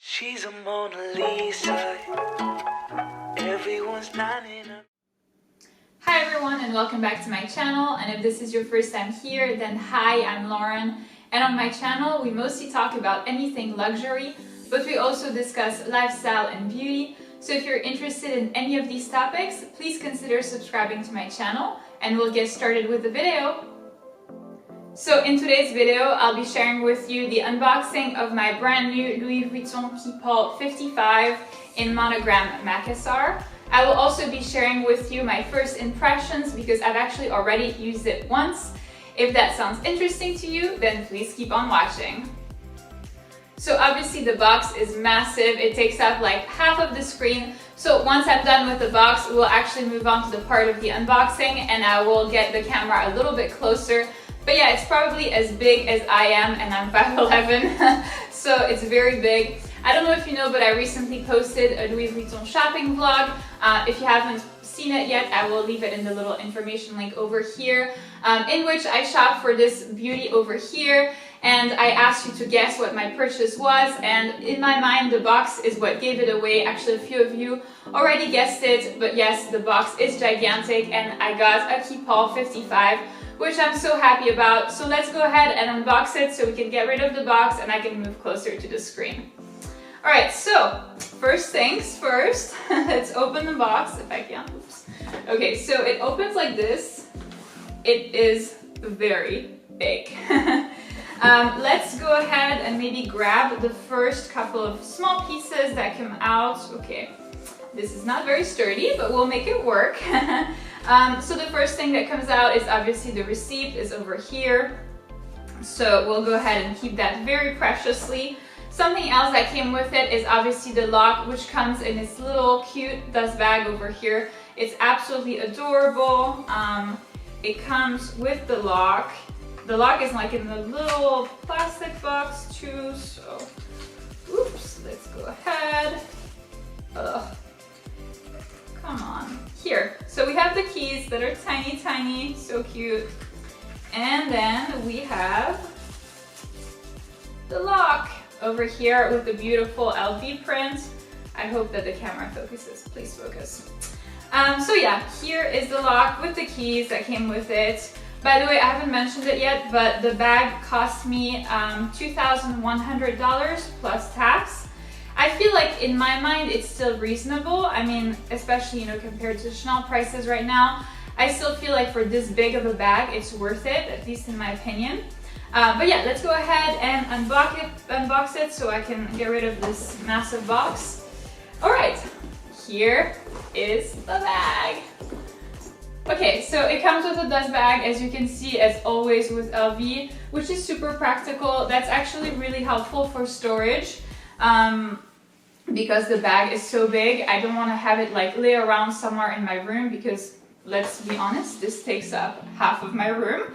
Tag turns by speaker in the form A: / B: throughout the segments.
A: She's a Mona Lisa. Everyone's lining up.
B: Hi everyone and welcome back to my channel, and if this is your first time here, then hi, I'm Lauren, and on my channel we mostly talk about anything luxury, but we also discuss lifestyle and beauty. So if you're interested in any of these topics, please consider subscribing to my channel and we'll get started with the video. So in today's video, I'll be sharing with you the unboxing of my brand new Louis Vuitton Keepall 55 in monogram Macassar. I will also be sharing with you my first impressions because I've actually already used it once. If that sounds interesting to you, then please keep on watching. So obviously the box is massive. It takes up like half of the screen. So once I'm done with the box, we'll actually move on to the part of the unboxing and I will get the camera a little bit closer. But yeah, it's probably as big as I am, and I'm 5'11", so it's very big. I don't know if you know, but I recently posted a Louis Vuitton shopping vlog. If you haven't seen it yet, I will leave it in the little information link over here, in which I shopped for this beauty over here, and I asked you to guess what my purchase was, and in my mind, the box is what gave it away. Actually, a few of you already guessed it, but yes, the box is gigantic, and I got a Keepall 55, which I'm so happy about. So let's go ahead and unbox it so we can get rid of the box and I can move closer to the screen. All right, so first things first, let's open the box if I can. Oops. Okay, so it opens like this. It is very big. Let's go ahead and maybe grab the first couple of small pieces that come out. Okay, this is not very sturdy, but we'll make it work. So the first thing that comes out is obviously the receipt is over here. So we'll go ahead and keep that very preciously. Something else that came with it is obviously the lock, which comes in this little cute dust bag over here. It's absolutely adorable. It comes with the lock. The lock is like in the little plastic box too, so oops, let's go ahead. Ugh. Come on, here. So we have the keys that are tiny, so cute. And then we have the lock over here with the beautiful LV print. I hope that the camera focuses, please focus. So yeah, here is the lock with the keys that came with it. By the way, I haven't mentioned it yet, but the bag cost me $2,100 plus tax. I feel like in my mind it's still reasonable. I mean, especially, compared to Chanel prices right now, I still feel like for this big of a bag, it's worth it, at least in my opinion. But yeah, let's go ahead and unbox it so I can get rid of this massive box. All right, here is the bag. Okay, so it comes with a dust bag, as you can see, as always with LV, which is super practical. That's actually really helpful for storage. Because the bag is so big, I don't want to have it like lay around somewhere in my room because, let's be honest, this takes up half of my room.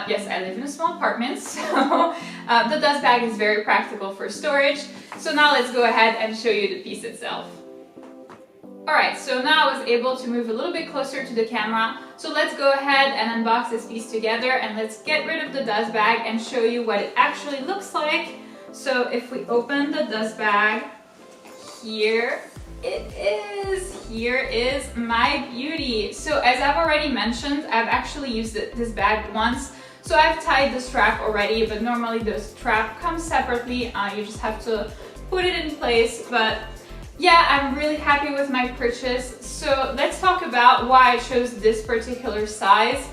B: Yes, I live in a small apartment, so the dust bag is very practical for storage. So now let's go ahead and show you the piece itself. Alright, so now I was able to move a little bit closer to the camera. So let's go ahead and unbox this piece together and let's get rid of the dust bag and show you what it actually looks like. So if we open the dust bag, here it is. Here is my beauty. So as I've already mentioned, I've actually used this bag once. So I've tied the strap already, but normally the strap comes separately. You just have to put it in place. But yeah, I'm really happy with my purchase. So let's talk about why I chose this particular size.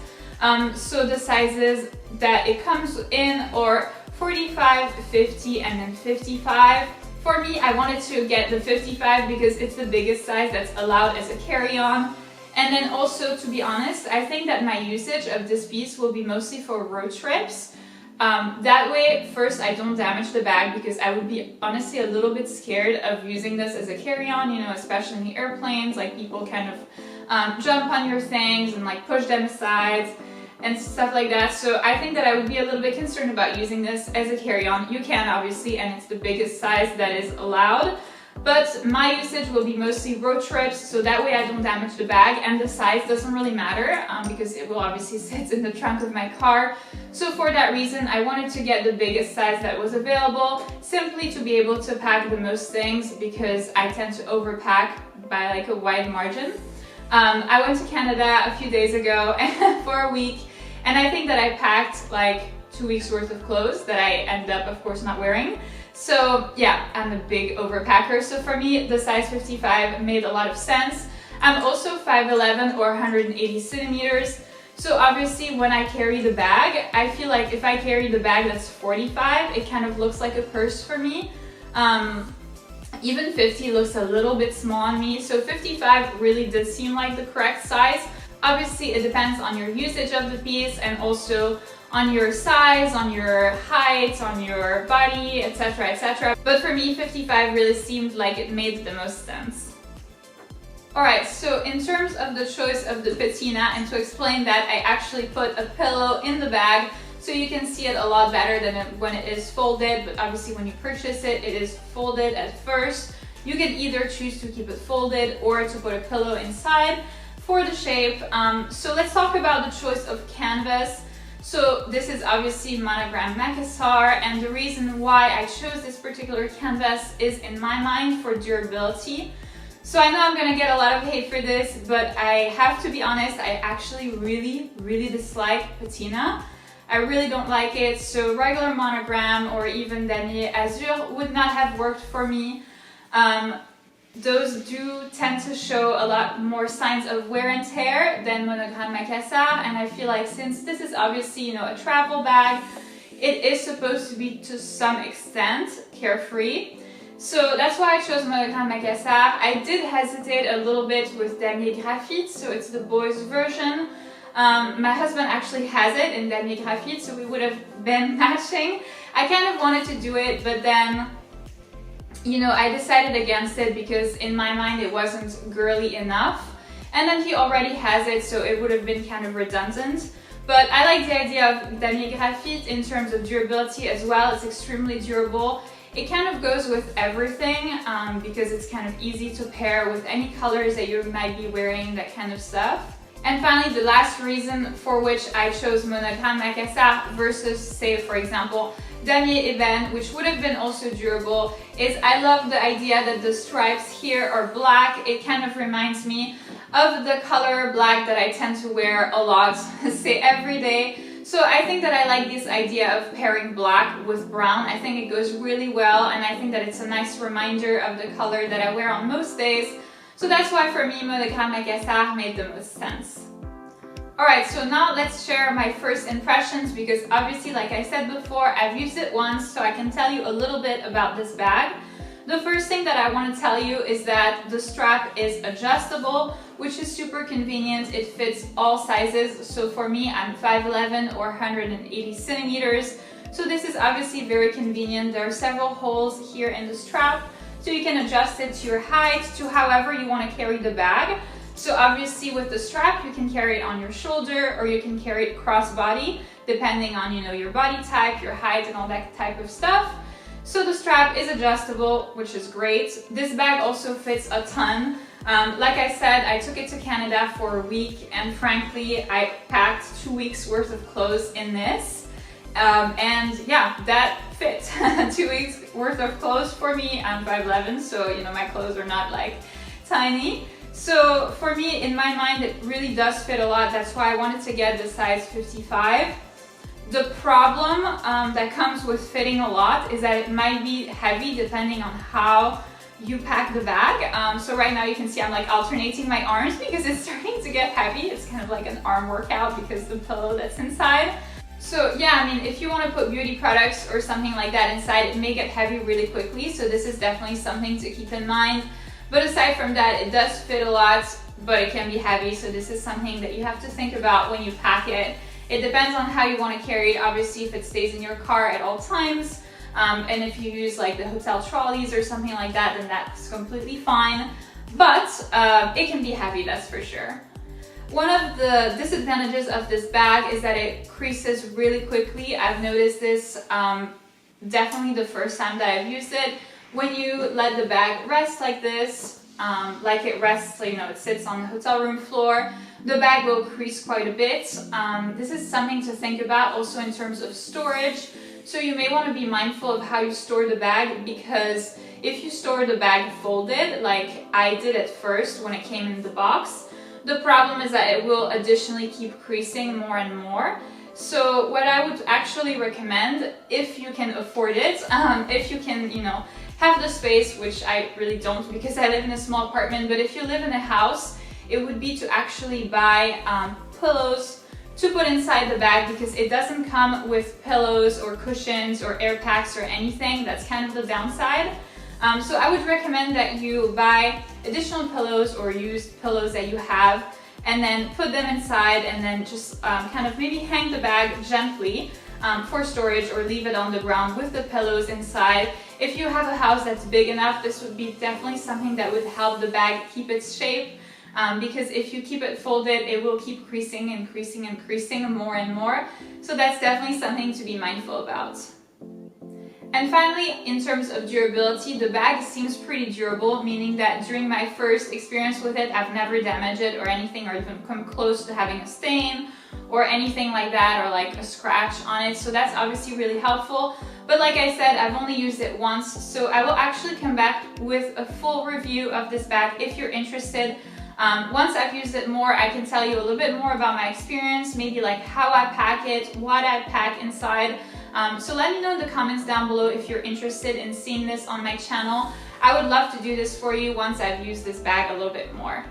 B: So the sizes that it comes in are 45, 50, and then 55. For me, I wanted to get the 55 because it's the biggest size that's allowed as a carry-on. And then also, to be honest, I think that my usage of this piece will be mostly for road trips. That way, first, I don't damage the bag because I would be honestly a little bit scared of using this as a carry-on, especially in the airplanes, like people kind of jump on your things and like push them aside and stuff like that. So I think that I would be a little bit concerned about using this as a carry-on. You can obviously, and it's the biggest size that is allowed. but my usage will be mostly road trips, so that way I don't damage the bag, and the size doesn't really matter because it will obviously sit in the trunk of my car. So for that reason, I wanted to get the biggest size that was available, simply to be able to pack the most things, because I tend to overpack by like a wide margin. I went to Canada a few days ago for a week, and I think that I packed like 2 weeks worth of clothes that I ended up, of course, not wearing. So yeah, I'm a big overpacker. So for me, the size 55 made a lot of sense. I'm also 5'11" or 180 centimeters. So obviously when I carry the bag, I feel like if I carry the bag that's 45, it kind of looks like a purse for me. Even 50 looks a little bit small on me. So 55 really did seem like the correct size. Obviously it depends on your usage of the piece and also on your size, on your height, on your body, etc, etc. But for me, 55 really seemed like it made the most sense. Alright, so in terms of the choice of the patina, and to explain that, I actually put a pillow in the bag so you can see it a lot better than when it is folded, but obviously when you purchase it, it is folded at first. You can either choose to keep it folded or to put a pillow inside for the shape. So let's talk about the choice of canvas. So this is obviously Monogram Macassar, and the reason why I chose this particular canvas is, in my mind, for durability. So I know I'm gonna get a lot of hate for this, but I have to be honest, I actually really dislike patina. I really don't like it, so regular Monogram or even Damier Azur would not have worked for me. Those do tend to show a lot more signs of wear and tear than Monogram Macassar, and I feel like since this is obviously, you know, a travel bag, it is supposed to be to some extent carefree. So that's why I chose Monogram Macassar. I did hesitate a little bit with Damier Graphite, so it's the boys version. My husband actually has it in Damier Graphite, so we would have been matching. I kind of wanted to do it, but then, you know, I decided against it because in my mind it wasn't girly enough. And then he already has it, so it would have been kind of redundant. But I like the idea of Damier Graphite in terms of durability as well. It's extremely durable. It kind of goes with everything because it's kind of easy to pair with any colors that you might be wearing, that kind of stuff. And finally, the last reason for which I chose Monogram Macassar versus, say, for example, Damier Ebene, which would have been also durable, is I love the idea that the stripes here are black. It kind of reminds me of the color black that I tend to wear a lot, say every day. So I think that I like this idea of pairing black with brown. I think it goes really well, and I think that it's a nice reminder of the color that I wear on most days. So that's why for me, Monogram Macassar made the most sense. Alright, so now let's share my first impressions, because obviously, like I said before, I've used it once, so I can tell you a little bit about this bag. The first thing that I want to tell you is that the strap is adjustable, which is super convenient. It fits all sizes. So for me, I'm 5'11" or 180 centimeters. So this is obviously very convenient. There are several holes here in the strap, so you can adjust it to your height, to however you want to carry the bag. So obviously with the strap, you can carry it on your shoulder or you can carry it crossbody, depending on, you know, your body type, your height, and all that type of stuff. So the strap is adjustable, which is great. This bag also fits a ton. Like I said, I took it to Canada for a week, and frankly, I packed 2 weeks worth of clothes in this. And yeah, that fit. 2 weeks worth of clothes for me. I'm 5'11", so you know, my clothes are not like tiny. So for me, in my mind, it really does fit a lot. That's why I wanted to get the size 55. The problem that comes with fitting a lot is that it might be heavy depending on how you pack the bag. So right now you can see I'm like alternating my arms because it's starting to get heavy. It's kind of like an arm workout because the pillow that's inside. So yeah, I mean, if you want to put beauty products or something like that inside, it may get heavy really quickly. So this is definitely something to keep in mind. But aside from that, it does fit a lot, but it can be heavy. So this is something that you have to think about when you pack it. It depends on how you want to carry it. Obviously, if it stays in your car at all times, and if you use like the hotel trolleys or something like that, then that's completely fine. But it can be heavy, that's for sure. One of the disadvantages of this bag is that it creases really quickly. I've noticed this definitely the first time that I've used it. when you let the bag rest like this, like it rests, you know, it sits on the hotel room floor, the bag will crease quite a bit. This is something to think about also in terms of storage. So you may want to be mindful of how you store the bag, because if you store the bag folded, like I did at first when it came in the box, the problem is that it will additionally keep creasing more and more. So what I would actually recommend, if you can afford it, if you can, you know, have the space, which I really don't because I live in a small apartment, but if you live in a house, it would be to actually buy pillows to put inside the bag, because it doesn't come with pillows or cushions or air packs or anything. That's kind of the downside. So I would recommend that you buy additional pillows or used pillows that you have, and then put them inside, and then just kind of maybe hang the bag gently for storage, or leave it on the ground with the pillows inside. If you have a house that's big enough, this would be definitely something that would help the bag keep its shape, because if you keep it folded, it will keep creasing and creasing and creasing more and more. So that's definitely something to be mindful about. And finally, in terms of durability, the bag seems pretty durable, meaning that during my first experience with it, I've never damaged it or anything, or even come close to having a stain or anything like that, or like a scratch on it. So that's obviously really helpful. But like I said, I've only used it once, so I will actually come back with a full review of this bag if you're interested. Once I've used it more, I can tell you a little bit more about my experience, maybe like how I pack it, what I pack inside. So let me know in the comments down below if you're interested in seeing this on my channel. I would love to do this for you once I've used this bag a little bit more.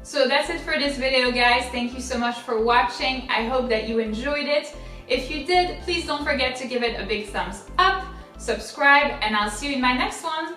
B: So that's it for this video, guys. Thank you so much for watching. I hope that you enjoyed it. If you did, please don't forget to give it a big thumbs up, subscribe, and I'll see you in my next one.